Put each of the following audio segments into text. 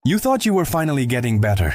You thought you were finally getting better,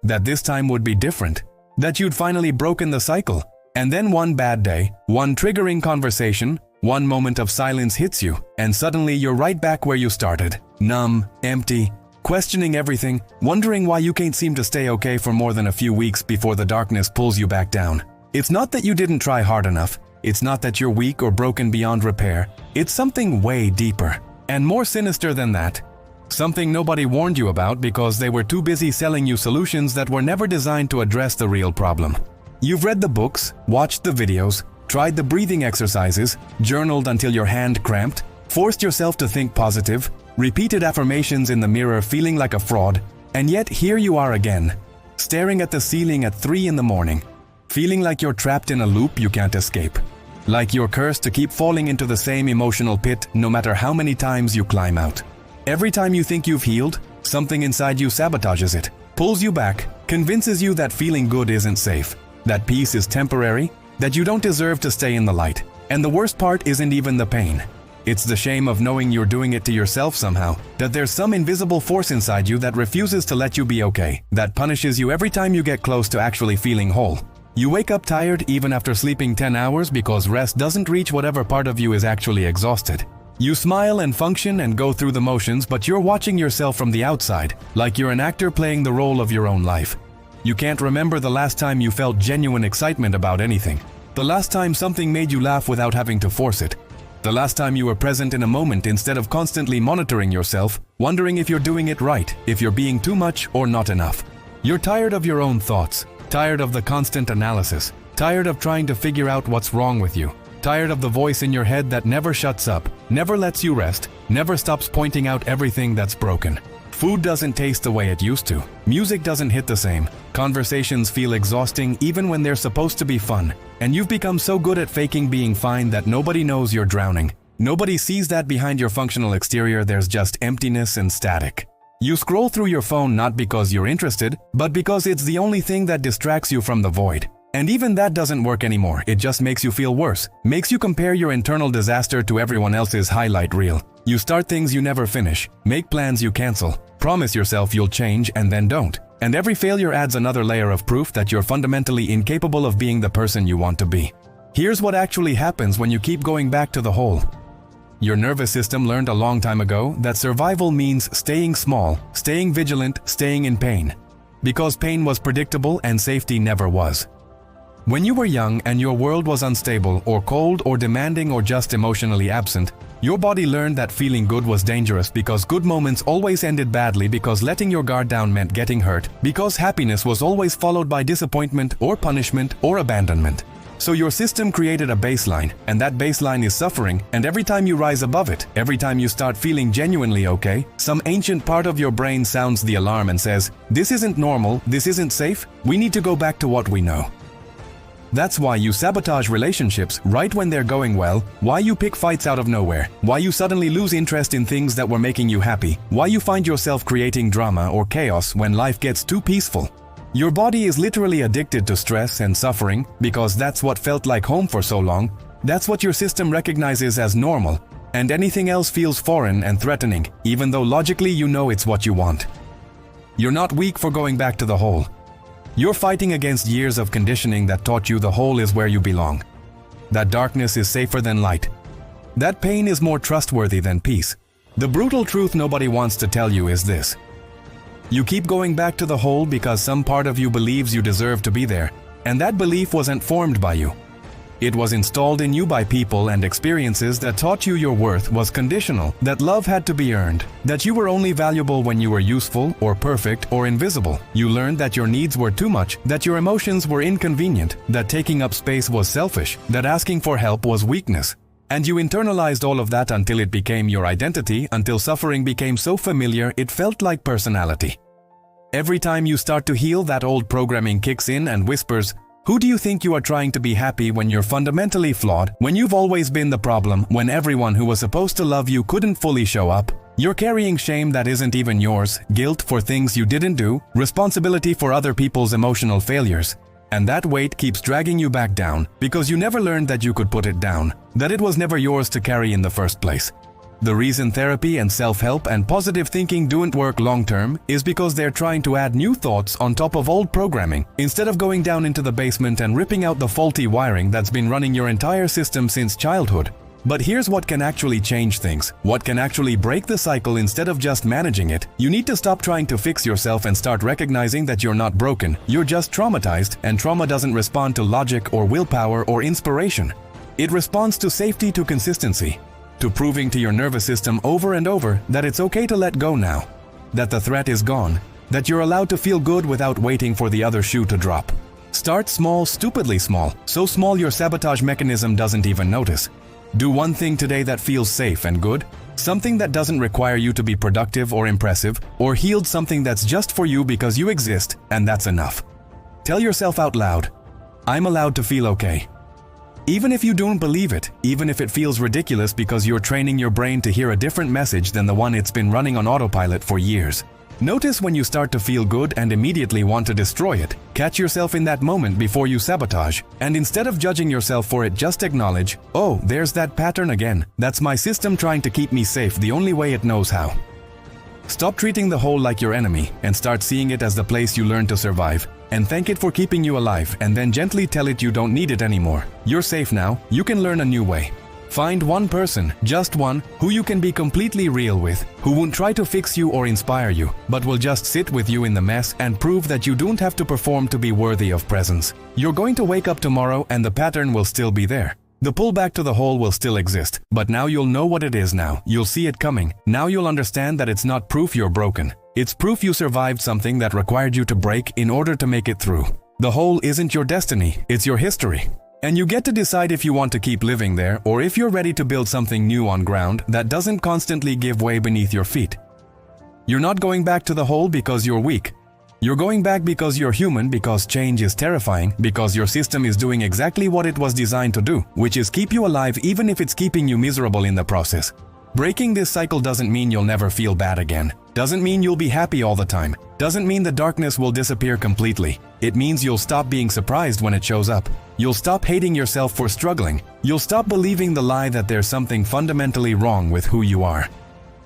that this time would be different, that you'd finally broken the cycle. And then one bad day, one triggering conversation, one moment of silence hits you, and suddenly you're right back where you started. Numb, empty, questioning everything, wondering why you can't seem to stay okay for more than a few weeks before the darkness pulls you back down. It's not that you didn't try hard enough. It's not that you're weak or broken beyond repair. It's something way deeper and more sinister than that. Something nobody warned you about because they were too busy selling you solutions that were never designed to address the real problem. You've read the books, watched the videos, tried the breathing exercises, journaled until your hand cramped, forced yourself to think positive, repeated affirmations in the mirror feeling like a fraud, and yet here you are again, staring at the ceiling at 3 in the morning, feeling like you're trapped in a loop you can't escape. Like you're cursed to keep falling into the same emotional pit no matter how many times you climb out. Every time you think you've healed, something inside you sabotages it, pulls you back, convinces you that feeling good isn't safe, that peace is temporary, that you don't deserve to stay in the light. And the worst part isn't even the pain. It's the shame of knowing you're doing it to yourself somehow, that there's some invisible force inside you that refuses to let you be okay, that punishes you every time you get close to actually feeling whole. You wake up tired even after sleeping 10 hours because rest doesn't reach whatever part of you is actually exhausted. You smile and function and go through the motions, but you're watching yourself from the outside, like you're an actor playing the role of your own life. You can't remember the last time you felt genuine excitement about anything. The last time something made you laugh without having to force it. The last time you were present in a moment instead of constantly monitoring yourself, wondering if you're doing it right, if you're being too much or not enough. You're tired of your own thoughts. Tired of the constant analysis, tired of trying to figure out what's wrong with you, tired of the voice in your head that never shuts up, never lets you rest, never stops pointing out everything that's broken. Food doesn't taste the way it used to. Music doesn't hit the same. Conversations feel exhausting even when they're supposed to be fun. And you've become so good at faking being fine that nobody knows you're drowning. Nobody sees that behind your functional exterior there's just emptiness and static. You scroll through your phone not because you're interested, but because it's the only thing that distracts you from the void. And even that doesn't work anymore. It just makes you feel worse, makes you compare your internal disaster to everyone else's highlight reel. You start things you never finish, make plans you cancel, promise yourself you'll change and then don't. And every failure adds another layer of proof that you're fundamentally incapable of being the person you want to be. Here's what actually happens when you keep going back to the hole. Your nervous system learned a long time ago that survival means staying small, staying vigilant, staying in pain. Because pain was predictable and safety never was. When you were young and your world was unstable or cold or demanding or just emotionally absent, your body learned that feeling good was dangerous because good moments always ended badly, because letting your guard down meant getting hurt, because happiness was always followed by disappointment or punishment or abandonment. So your system created a baseline, and that baseline is suffering, and every time you rise above it, every time you start feeling genuinely okay, some ancient part of your brain sounds the alarm and says, "This isn't normal, this isn't safe, we need to go back to what we know." That's why you sabotage relationships right when they're going well, why you pick fights out of nowhere, why you suddenly lose interest in things that were making you happy, why you find yourself creating drama or chaos when life gets too peaceful. Your body is literally addicted to stress and suffering because that's what felt like home for so long. That's what your system recognizes as normal, and anything else feels foreign and threatening, even though logically you know it's what you want. You're not weak for going back to the hole. You're fighting against years of conditioning that taught you the hole is where you belong. That darkness is safer than light. That pain is more trustworthy than peace. The brutal truth nobody wants to tell you is this. You keep going back to the hole because some part of you believes you deserve to be there, and that belief wasn't formed by you. It was installed in you by people and experiences that taught you your worth was conditional, that love had to be earned, that you were only valuable when you were useful or perfect or invisible. You learned that your needs were too much, that your emotions were inconvenient, that taking up space was selfish, that asking for help was weakness. And you internalized all of that until it became your identity, until suffering became so familiar it felt like personality. Every time you start to heal, that old programming kicks in and whispers, "Who do you think you are trying to be happy when you're fundamentally flawed, when you've always been the problem, when everyone who was supposed to love you couldn't fully show up? You're carrying shame that isn't even yours, guilt for things you didn't do, responsibility for other people's emotional failures. And that weight keeps dragging you back down because you never learned that you could put it down, that it was never yours to carry in the first place. The reason therapy and self-help and positive thinking don't work long-term is because they're trying to add new thoughts on top of old programming, instead of going down into the basement and ripping out the faulty wiring that's been running your entire system since childhood. But here's what can actually change things, what can actually break the cycle instead of just managing it. You need to stop trying to fix yourself and start recognizing that you're not broken, you're just traumatized, and trauma doesn't respond to logic or willpower or inspiration. It responds to safety, to consistency, to proving to your nervous system over and over that it's okay to let go now, that the threat is gone, that you're allowed to feel good without waiting for the other shoe to drop. Start small, stupidly small, so small your sabotage mechanism doesn't even notice. Do one thing today that feels safe and good, something that doesn't require you to be productive or impressive, or healed, something that's just for you because you exist, and that's enough. Tell yourself out loud, I'm allowed to feel okay. Even if you don't believe it, even if it feels ridiculous because you're training your brain to hear a different message than the one it's been running on autopilot for years. Notice when you start to feel good and immediately want to destroy it. Catch yourself in that moment before you sabotage, and instead of judging yourself for it, just acknowledge, oh, there's that pattern again. That's my system trying to keep me safe the only way it knows how. Stop treating the hole like your enemy and start seeing it as the place you learn to survive, and thank it for keeping you alive, and then gently tell it you don't need it anymore. You're safe now, you can learn a new way. Find one person, just one, who you can be completely real with, who won't try to fix you or inspire you, but will just sit with you in the mess and prove that you don't have to perform to be worthy of presence. You're going to wake up tomorrow and the pattern will still be there. The pull back to the hole will still exist, but now you'll know what it is now. You'll see it coming. Now you'll understand that it's not proof you're broken. It's proof you survived something that required you to break in order to make it through. The hole isn't your destiny, it's your history. And you get to decide if you want to keep living there or if you're ready to build something new on ground that doesn't constantly give way beneath your feet. You're not going back to the hole because you're weak. You're going back because you're human, because change is terrifying, because your system is doing exactly what it was designed to do, which is keep you alive even if it's keeping you miserable in the process. Breaking this cycle doesn't mean you'll never feel bad again. Doesn't mean you'll be happy all the time. Doesn't mean the darkness will disappear completely. It means you'll stop being surprised when it shows up. You'll stop hating yourself for struggling. You'll stop believing the lie that there's something fundamentally wrong with who you are.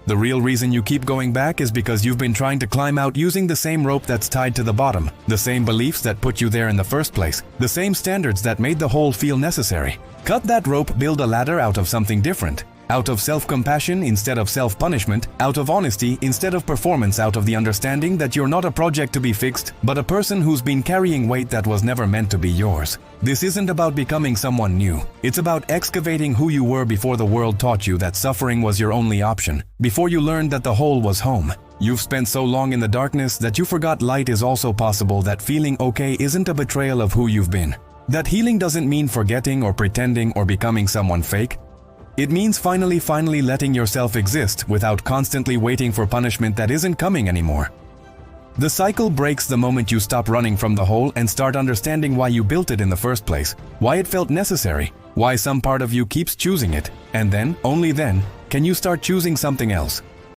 The real reason you keep going back is because you've been trying to climb out using the same rope that's tied to the bottom, the same beliefs that put you there in the first place, the same standards that made the hole feel necessary. Cut that rope, build a ladder out of something different. Out of self-compassion instead of self-punishment, out of honesty instead of performance, out of the understanding that you're not a project to be fixed, but a person who's been carrying weight that was never meant to be yours. This isn't about becoming someone new. It's about excavating who you were before the world taught you that suffering was your only option, before you learned that the hole was home. You've spent so long in the darkness that you forgot light is also possible, that feeling okay isn't a betrayal of who you've been. That healing doesn't mean forgetting or pretending or becoming someone fake. It means finally letting yourself exist without constantly waiting for punishment that isn't coming anymore. The cycle breaks the moment you stop running from the hole and start understanding why you built it in the first place, why it felt necessary, why some part of you keeps choosing it, and then, only then, can you start choosing something else.